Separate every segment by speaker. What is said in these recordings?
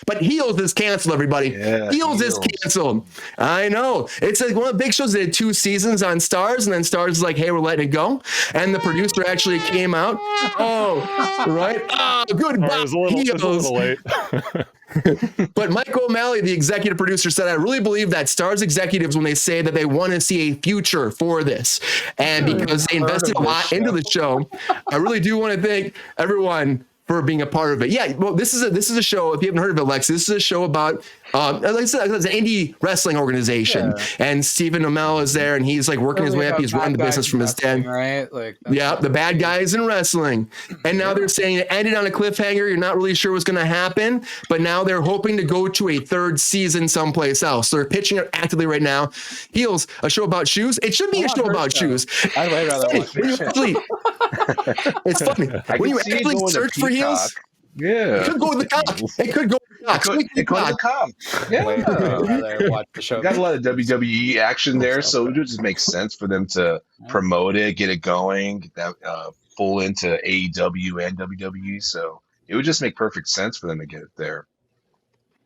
Speaker 1: But Heels is canceled, everybody.
Speaker 2: Yeah,
Speaker 1: Heels is canceled. I know. It's like one of the big shows that did 2 seasons on STARZ, and then STARZ is like, hey, we're letting it go. And the producer actually came out. Oh, right. Oh, goodbye,
Speaker 3: It was a little late.
Speaker 1: But Mike O'Malley, the executive producer, said, I really believe that STARZ executives, when they say that they want to see a future for this, and because they invested a lot into the show, I really do want to thank everyone for being a part of it. Yeah, well, this is a show. If you haven't heard of it, Lexi, this is a show about, like I said, it's an indie wrestling organization, and Stephen Amell is there, and he's like working his way up. He's running the business from his dad,
Speaker 4: right? Like,
Speaker 1: yeah, the bad guys in wrestling. And now they're saying it ended on a cliffhanger. You're not really sure what's going to happen, but now they're hoping to go to a 3rd season someplace else. So they're pitching it actively right now. Heels, a show about shoes. It should be a show about shoes.
Speaker 4: I'd way rather watch this shit.
Speaker 1: It's funny when you actually search for Heels.
Speaker 2: Yeah,
Speaker 1: it could go with the cock. It could go with the cock.
Speaker 2: It could go with the cock. Yeah,
Speaker 4: watch the show.
Speaker 2: Got a lot of WWE action there, so it just makes sense for them to promote it, get it going, that pull into AEW and WWE. So it would just make perfect sense for them to get it there.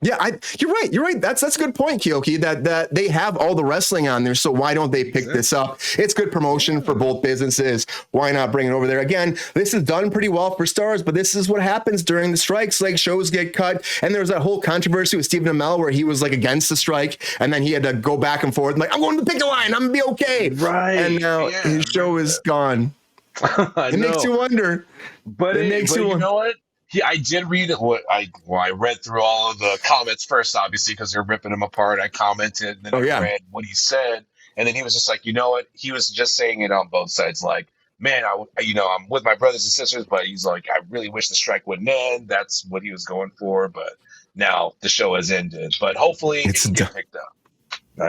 Speaker 1: Yeah, you're right. You're right. That's a good point, Keoki, that they have all the wrestling on there. So why don't they pick this up? It's good promotion for both businesses. Why not bring it over there? Again, this is done pretty well for STARZ, but this is what happens during the strikes. Like, shows get cut. And there was that whole controversy with Stephen Amell where he was like against the strike, and then he had to go back and forth. Like, I'm going to pick a line. I'm going to be okay.
Speaker 2: Right.
Speaker 1: And now his show is gone. It makes you wonder.
Speaker 2: But you know what? Yeah, I did read it. I read through all of the comments first, obviously, because they're ripping him apart. I commented, and then I read what he said, and then he was just like, you know what? He was just saying it on both sides, like, man, I'm with my brothers and sisters, but he's like, I really wish the strike wouldn't end. That's what he was going for, but now the show has ended. But hopefully, it can get picked up.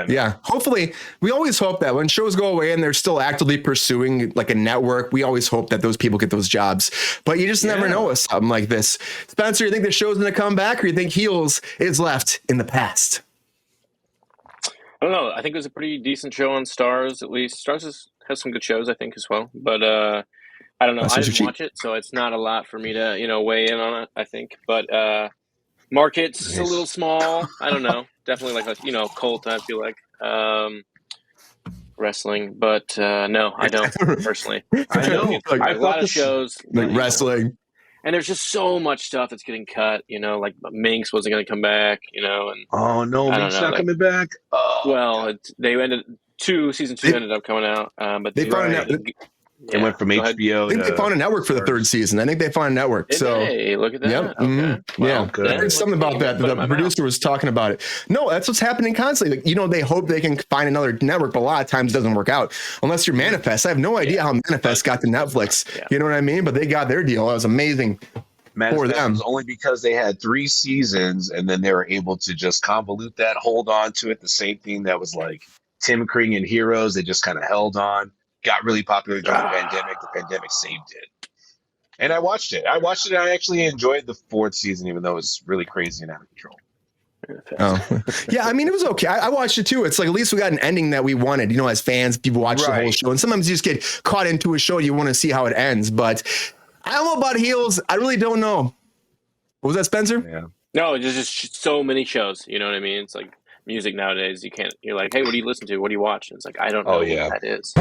Speaker 1: Yeah, hopefully. We always hope that when shows go away and they're still actively pursuing like a network, we always hope that those people get those jobs. But you just never know with something like this. Spencer, you think the show's going to come back, or you think Heels is left in the past?
Speaker 5: I don't know. I think it was a pretty decent show on STARZ, at least. STARZ has some good shows, I think, as well. But I don't know. I didn't watch it, so it's not a lot for me to, weigh in on it, I think. But market's a little small. I don't know. Definitely like a cult, I feel like, wrestling, but no, I don't personally.
Speaker 2: I know
Speaker 5: a lot of shows
Speaker 1: like wrestling,
Speaker 5: and there's just so much stuff that's getting cut. Like Minx wasn't going to come back. And
Speaker 2: oh no, Minx not coming back. Oh,
Speaker 5: well, they ended season 2 ended up coming out, but
Speaker 1: they found
Speaker 2: it went from HBO.
Speaker 1: I think they found a network for the 3rd season. I think they found a network.
Speaker 5: Hey, look at that.
Speaker 1: Yep.
Speaker 5: Okay.
Speaker 1: Mm-hmm. Yeah.
Speaker 2: Good.
Speaker 1: There's something about that. The producer was talking about it. No, that's what's happening constantly. Like, they hope they can find another network, but a lot of times it doesn't work out unless you're Manifest. I have no idea how Manifest got to Netflix. Yeah. You know what I mean? But they got their deal. It was amazing for them.
Speaker 2: Was only because they had 3 seasons and then they were able to just convolute that, hold on to it. The same thing that was like Tim Kring and Heroes. They just kind of held on. Got really popular during the pandemic. The pandemic saved it. And I watched it. And I actually enjoyed the 4th season, even though it was really crazy and out of control.
Speaker 1: Oh, yeah. I mean, it was okay. I watched it too. It's like, at least we got an ending that we wanted, as fans, people watch the whole show. And sometimes you just get caught into a show. You want to see how it ends. But I don't know about Heels. I really don't know. What was that, Spencer?
Speaker 2: Yeah.
Speaker 5: No, there's just so many shows. You know what I mean? It's like music nowadays. You're like, hey, what do you listen to? What do you watch? And it's like, I don't know what that is.